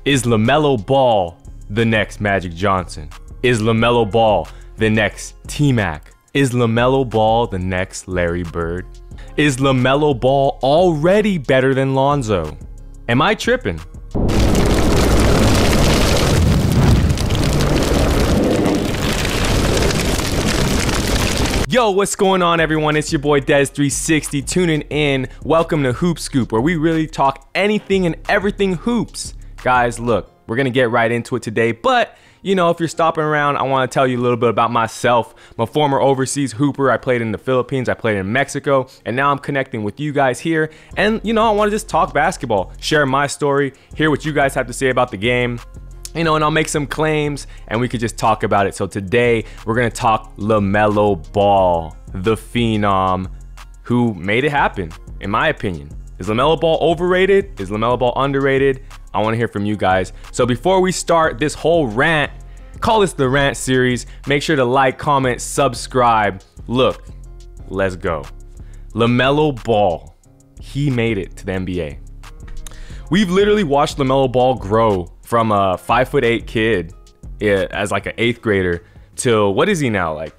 Is LaMelo Ball the next Magic Johnson? Is LaMelo Ball the next T-Mac? Is LaMelo Ball the next Larry Bird? Is LaMelo Ball already better than Lonzo? Am I tripping? Yo, what's going on, everyone? It's your boy Dez360 tuning in. Welcome to Hoop Scoop, where we really talk anything and everything hoops. Guys, look, we're gonna get right into it today, but you know, if you're stopping around, I want to tell you a little bit about myself. I'm a former overseas hooper. I played in the Philippines, I played in Mexico, and now I'm connecting with you guys here. And you know, I want to just talk basketball, share my story, hear what you guys have to say about the game. You know, and I'll make some claims and we could just talk about it. So today we're gonna talk LaMelo Ball, the phenom who made it happen, in my opinion. Is LaMelo Ball overrated? Is LaMelo Ball underrated? I wanna hear from you guys. So before we start this whole rant, call this the rant series, make sure to like, comment, subscribe. Look, let's go. LaMelo Ball, he made it to the NBA. We've literally watched LaMelo Ball grow from a 5'8" kid as like an 8th grader to what is he now? Like,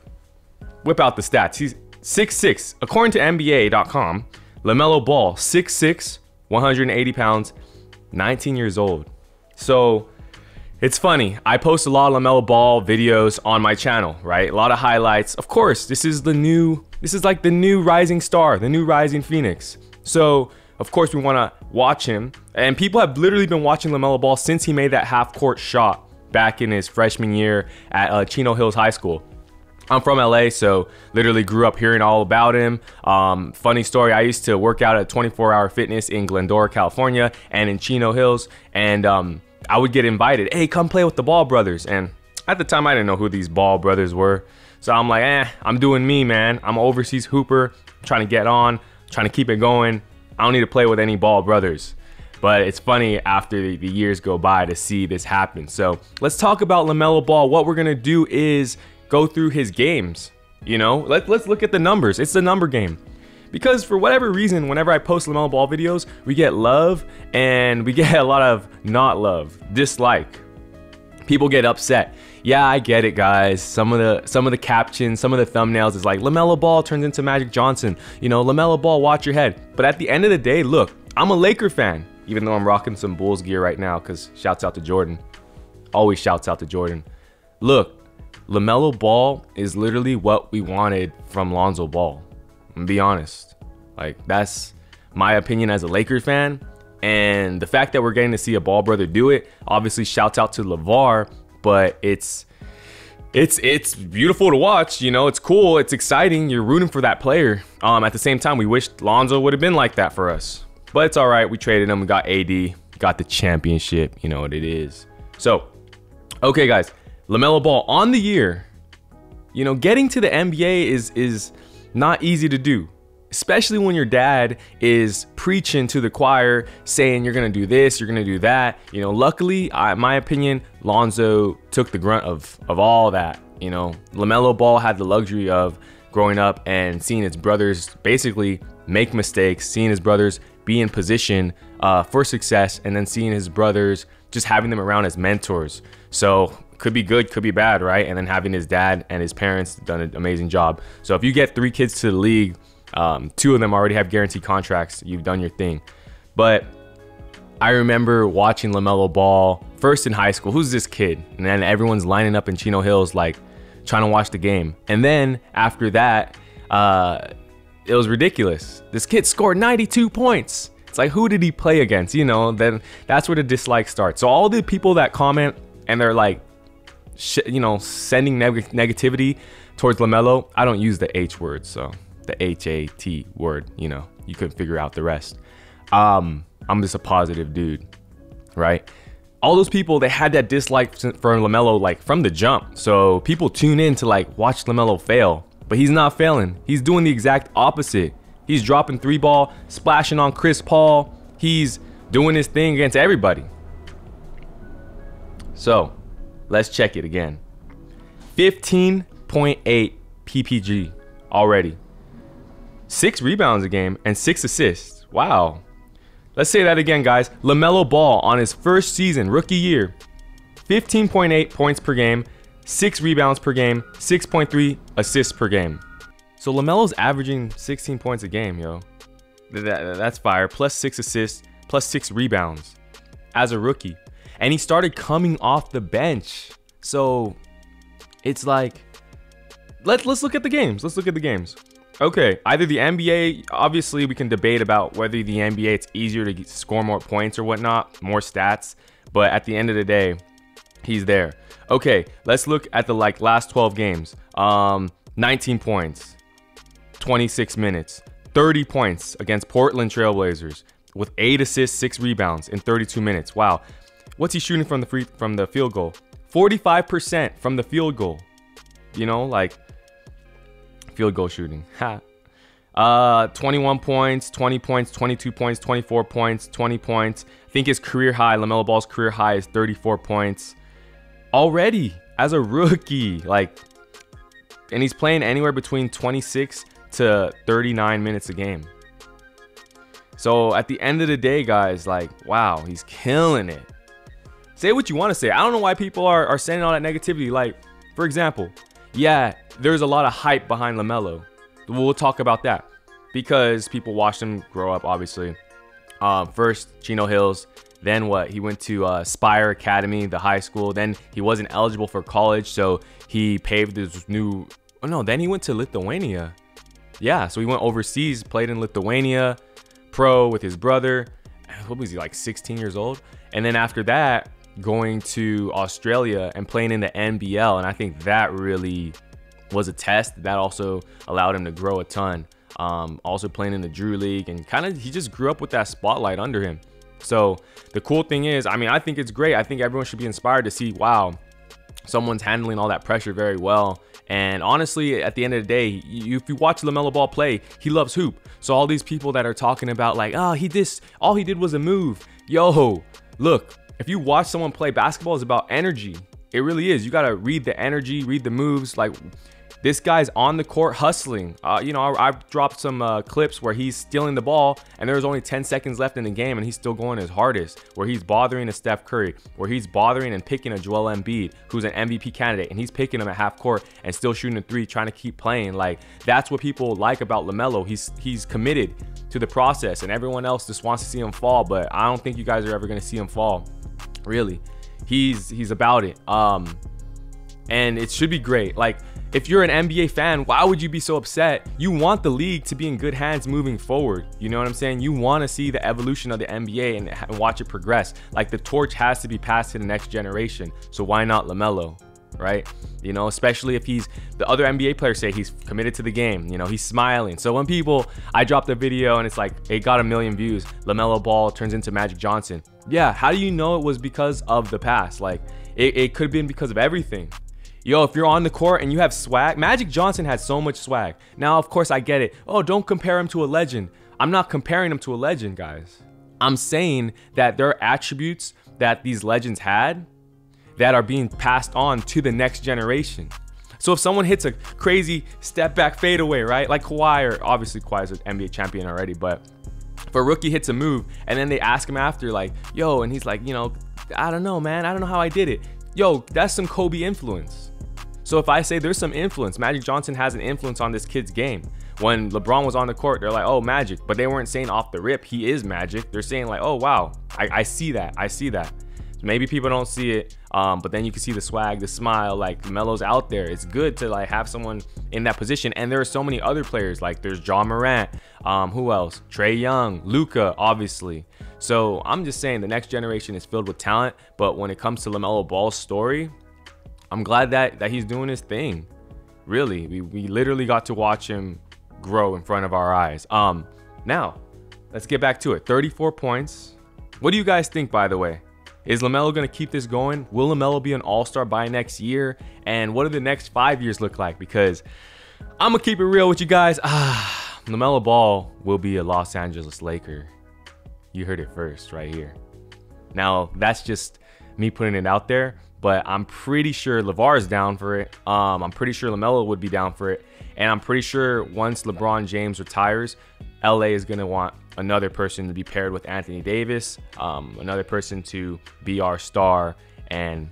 whip out the stats. He's 6'6". According to NBA.com, LaMelo Ball, 6'6", 180 pounds, 19 years old. So it's funny. I post a lot of LaMelo Ball videos on my channel, right? A lot of highlights. Of course, this is like the new rising star, the new rising phoenix. So of course, we want to watch him. And people have literally been watching LaMelo Ball since he made that half-court shot back in his freshman year at Chino Hills High School. I'm from LA, so literally grew up hearing all about him. Funny story, I used to work out at 24 Hour Fitness in Glendora, California, and in Chino Hills. And I would get invited, hey, come play with the Ball brothers. And at the time, I didn't know who these Ball brothers were. So I'm like, I'm doing me, man. I'm an overseas hooper, trying to get on, trying to keep it going. I don't need to play with any Ball brothers. But it's funny after the years go by to see this happen. So let's talk about LaMelo Ball. What we're gonna do is go through his games. You know, let's look at the numbers. It's the number game. Because for whatever reason, whenever I post LaMelo Ball videos, we get love and we get a lot of not love, dislike. People get upset. Yeah, I get it, guys. Some of the captions, some of the thumbnails is like, LaMelo Ball turns into Magic Johnson. You know, LaMelo Ball, watch your head. But at the end of the day, look, I'm a Laker fan, even though I'm rocking some Bulls gear right now, because shouts out to Jordan. Always shouts out to Jordan. Look, LaMelo Ball is literally what we wanted from Lonzo Ball. I'm gonna be honest. Like, that's my opinion as a Lakers fan. And the fact that we're getting to see a Ball brother do it, obviously shouts out to LeVar, but it's beautiful to watch. You know, it's cool, it's exciting. You're rooting for that player. At the same time, we wish Lonzo would have been like that for us, but it's all right. We traded him, we got AD, got the championship. You know what it is. So, okay, guys, LaMelo Ball on the year. You know, getting to the NBA is not easy to do. Especially when your dad is preaching to the choir, saying you're gonna do this, you're gonna do that. You know, luckily, in my opinion, Lonzo took the grunt of all that. You know, LaMelo Ball had the luxury of growing up and seeing his brothers basically make mistakes, seeing his brothers be in position for success, and then seeing his brothers just having them around as mentors. So could be good, could be bad, right? And then having his dad and his parents done an amazing job. So if you get 3 kids to the league, 2 of them already have guaranteed contracts. You've done your thing. But I remember watching LaMelo Ball first in high school. Who's this kid? And then everyone's lining up in Chino Hills, like trying to watch the game. And then after that, it was ridiculous. This kid scored 92 points. It's like, who did he play against? You know, then that's where the dislike starts. So all the people that comment and they're like, you know, sending negativity towards LaMelo, I don't use the H word, so the H-A-T word, you know, you couldn't figure out the rest. I'm just a positive dude, right? All those people, they had that dislike for LaMelo like from the jump. So people tune in to like watch LaMelo fail, but he's not failing. He's doing the exact opposite. He's dropping 3-ball, splashing on Chris Paul. He's doing his thing against everybody. So let's check it again. 15.8 PPG already. 6 rebounds a game and 6 assists. Wow. Let's say that again, guys. LaMelo Ball on his first season, rookie year, 15.8 points per game, 6 rebounds per game, 6.3 assists per game. So LaMelo's averaging 16 points a game, yo. That's fire. Plus 6 assists, plus 6 rebounds as a rookie. And he started coming off the bench. So it's like, let's look at the games. Let's look at the games. Okay, either the NBA, obviously we can debate about whether the NBA it's easier to score more points or whatnot, more stats. But at the end of the day, he's there. Okay, let's look at the last 12 games. 19 points, 26 minutes, 30 points against Portland Trailblazers with 8 assists, 6 rebounds in 32 minutes. Wow. What's he shooting from the field goal? 45% from the field goal. You know, like field goal shooting. 21 points, 20 points, 22 points, 24 points, 20 points. I think his career high, LaMelo Ball's career high is 34 points. Already as a rookie, like, and he's playing anywhere between 26 to 39 minutes a game. So at the end of the day, guys, like, wow, he's killing it. Say what you want to say. I don't know why people are saying all that negativity. Like, for example, yeah, there's a lot of hype behind LaMelo. We'll talk about that because people watched him grow up, obviously. First, Chino Hills. Then what? He went to Spire Academy, the high school. Then he wasn't eligible for college, so he paved this new... Oh, no, then he went to Lithuania. Yeah, so he went overseas, played in Lithuania, pro with his brother. What was he, like 16 years old? And then after that, going to Australia and playing in the NBL. And I think that really was a test. That also allowed him to grow a ton. Also playing in the Drew League, and kind of he just grew up with that spotlight under him. So the cool thing is, I mean, I think it's great. I think everyone should be inspired to see, wow, someone's handling all that pressure very well. And honestly, at the end of the day, if you watch LaMelo Ball play, he loves hoop. So all these people that are talking about like, oh, all he did was a move. Yo, look, if you watch someone play, basketball is about energy. It really is. You got to read the energy, read the moves. Like, this guy's on the court hustling. You know, I've dropped some clips where he's stealing the ball and there's only 10 seconds left in the game and he's still going his hardest, where he's bothering a Steph Curry, where he's bothering and picking a Joel Embiid, who's an MVP candidate, and he's picking him at half court and still shooting a three, trying to keep playing. Like, that's what people like about LaMelo. He's committed to the process, and everyone else just wants to see him fall, but I don't think you guys are ever going to see him fall. Really, he's about it. And it should be great. Like, if you're an NBA fan, why would you be so upset? You want the league to be in good hands moving forward. You know what I'm saying? You want to see the evolution of the NBA and watch it progress. Like, the torch has to be passed to the next generation. So why not LaMelo, right? You know, especially if the other NBA players say he's committed to the game. You know, he's smiling. So when I dropped a video and it's like, it got 1 million views. LaMelo Ball turns into Magic Johnson. Yeah, how do you know it was because of the past? Like, it could have been because of everything. Yo, if you're on the court and you have swag, Magic Johnson had so much swag. Now, of course, I get it. Oh, don't compare him to a legend. I'm not comparing him to a legend, guys. I'm saying that there are attributes that these legends had that are being passed on to the next generation. So if someone hits a crazy step back fadeaway, right? Like Kawhi, or obviously Kawhi's an NBA champion already, but if a rookie hits a move and then they ask him after, like, yo, and he's like, you know, I don't know, man. I don't know how I did it. Yo, that's some Kobe influence. So if I say there's some influence, Magic Johnson has an influence on this kid's game. When LeBron was on the court, they're like, oh, Magic. But they weren't saying off the rip, he is Magic. They're saying like, oh, wow, I see that. I see that. So maybe people don't see it, but then you can see the swag, the smile, like Melo's out there. It's good to like have someone in that position. And there are so many other players, like there's Ja Morant, who else? Trae Young, Luka, obviously. So I'm just saying the next generation is filled with talent. But when it comes to LaMelo Ball's story, I'm glad that he's doing his thing. Really, we literally got to watch him grow in front of our eyes. Now, let's get back to it. 34 points. What do you guys think, by the way? Is LaMelo going to keep this going? Will LaMelo be an all-star by next year? And what do the next 5 years look like? Because I'm going to keep it real with you guys. LaMelo Ball will be a Los Angeles Laker. You heard it first right here. Now, that's just me putting it out there. But I'm pretty sure LeVar is down for it. I'm pretty sure LaMelo would be down for it. And I'm pretty sure once LeBron James retires, LA is going to want another person to be paired with Anthony Davis, another person to be our star. And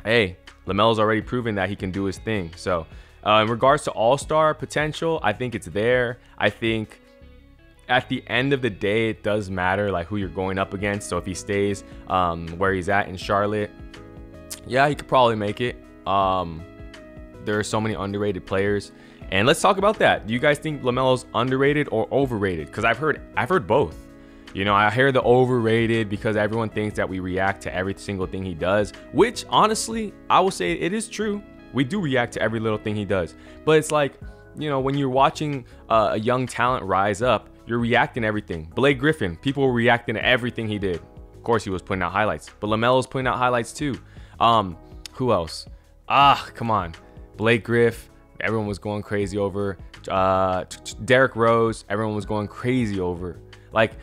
hey, LaMelo's already proven that he can do his thing. So in regards to all-star potential, I think it's there. I think at the end of the day, it does matter like who you're going up against. So if he stays where he's at in Charlotte, yeah, he could probably make it. There are so many underrated players. And let's talk about that. Do you guys think LaMelo's underrated or overrated? Because I've heard both. You know, I hear the overrated because everyone thinks that we react to every single thing he does, which honestly, I will say it is true. We do react to every little thing he does. But it's like, you know, when you're watching a young talent rise up, you're reacting to everything. Blake Griffin, people were reacting to everything he did. Of course, he was putting out highlights, but LaMelo's putting out highlights too. Who else? Come on. Blake Griffin, everyone was going crazy over. Derrick Rose, everyone was going crazy over. Like,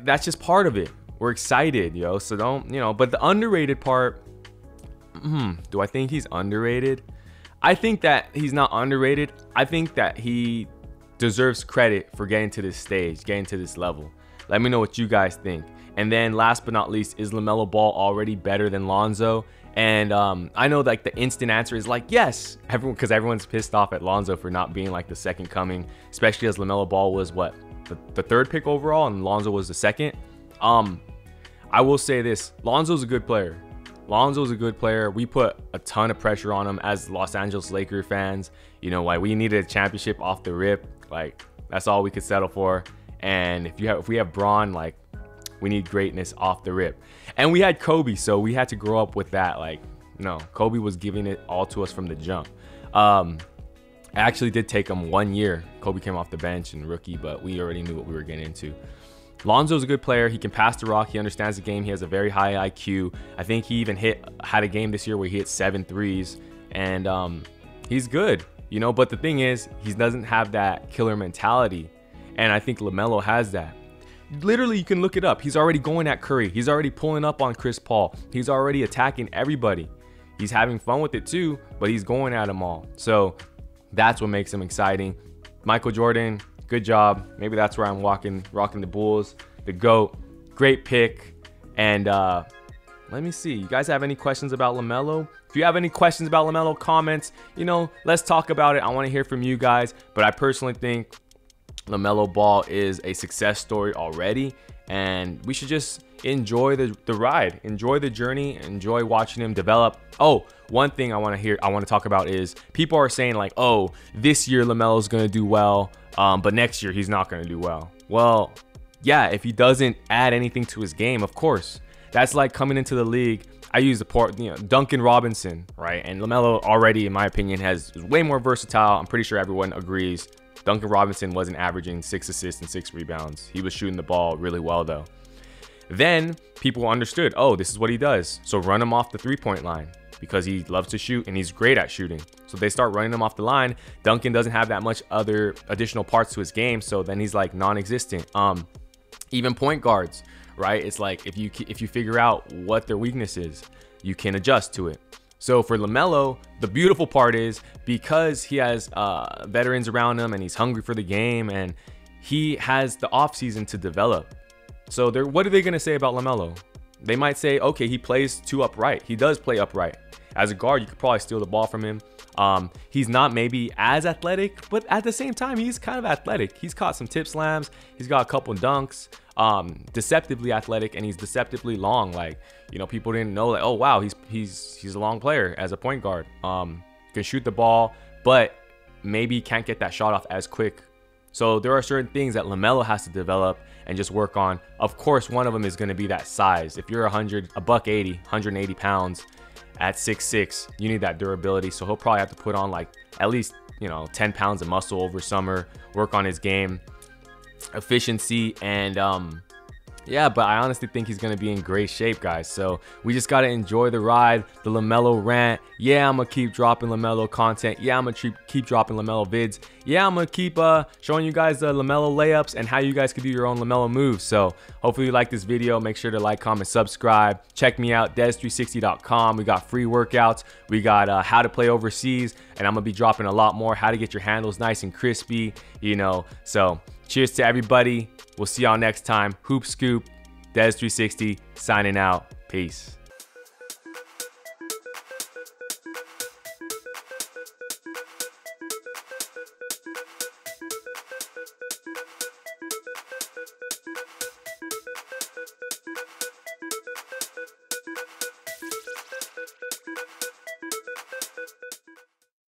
that's just part of it. We're excited, yo. So don't, you know, but the underrated part, do I think he's underrated? I think that he's not underrated. I think that he deserves credit for getting to this stage, getting to this level. Let me know what you guys think. And then last but not least, is LaMelo Ball already better than Lonzo? And I know like the instant answer is like, yes, because everyone's pissed off at Lonzo for not being like the second coming, especially as LaMelo Ball was what? The third pick overall and Lonzo was the second. I will say this, Lonzo's a good player. Lonzo's a good player. We put a ton of pressure on him as Los Angeles Lakers fans. You know, like we needed a championship off the rip. Like that's all we could settle for. And if we have Bron, like we need greatness off the rip. And we had Kobe, so we had to grow up with that. Like, no, Kobe was giving it all to us from the jump. I actually did take him 1 year. Kobe came off the bench and rookie, but we already knew what we were getting into. Lonzo's a good player. He can pass the rock. He understands the game. He has a very high IQ. I think he even had a game this year where he hit 7 threes, and he's good, you know. But the thing is, he doesn't have that killer mentality, and I think LaMelo has that. Literally, you can look it up. He's already going at Curry. He's already pulling up on Chris Paul. He's already attacking everybody. He's having fun with it too, but he's going at them all. So that's what makes him exciting. Michael Jordan, good job. Maybe that's where I'm rocking the Bulls. The GOAT, great pick. And let me see. You guys have any questions about LaMelo? If you have any questions about LaMelo, comments, you know, let's talk about it. I want to hear from you guys. But I personally think LaMelo Ball is a success story already, and we should just enjoy the ride, enjoy the journey, enjoy watching him develop. Oh, one thing I want to talk about is people are saying like, oh, this year LaMelo's going to do well, but next year he's not going to do well. Well, yeah, if he doesn't add anything to his game, of course. That's like coming into the league. I use Duncan Robinson, right? And LaMelo already, in my opinion, is way more versatile. I'm pretty sure everyone agrees. Duncan Robinson wasn't averaging 6 assists and 6 rebounds. He was shooting the ball really well though. Then people understood, oh, this is what he does. So run him off the three-point line because he loves to shoot and he's great at shooting. So they start running him off the line. Duncan doesn't have that much other additional parts to his game. So then he's like non-existent. Even point guards, right? It's like if you figure out what their weakness is, you can adjust to it. So for LaMelo, the beautiful part is because he has veterans around him and he's hungry for the game and he has the offseason to develop. So what are they going to say about LaMelo? They might say, okay, he plays too upright. He does play upright. As a guard, you could probably steal the ball from him. He's not maybe as athletic, but at the same time, he's kind of athletic. He's caught some tip slams. He's got a couple dunks. Deceptively athletic, and he's deceptively long. Like, you know, people didn't know, like, oh wow, he's a long player as a point guard. Can shoot the ball, but maybe can't get that shot off as quick. So there are certain things that LaMelo has to develop and just work on. Of course, one of them is going to be that size. If you're 180 pounds at 6'6", you need that durability. So he'll probably have to put on like at least, you know, 10 pounds of muscle over summer, work on his game efficiency, and yeah, but I honestly think he's gonna be in great shape, guys. So we just gotta enjoy the ride. The LaMelo rant, yeah, I'm gonna keep dropping LaMelo content. Yeah, I'm gonna keep dropping LaMelo vids. Yeah, I'm gonna keep showing you guys the LaMelo layups and how you guys can do your own LaMelo moves. So hopefully you like this video. Make sure to like, comment, subscribe. Check me out, Dez360.com. We got free workouts. We got how to play overseas, and I'm gonna be dropping a lot more. How to get your handles nice and crispy, you know. So cheers to everybody. We'll see y'all next time. Hoop Scoop, Dez360 signing out. Peace.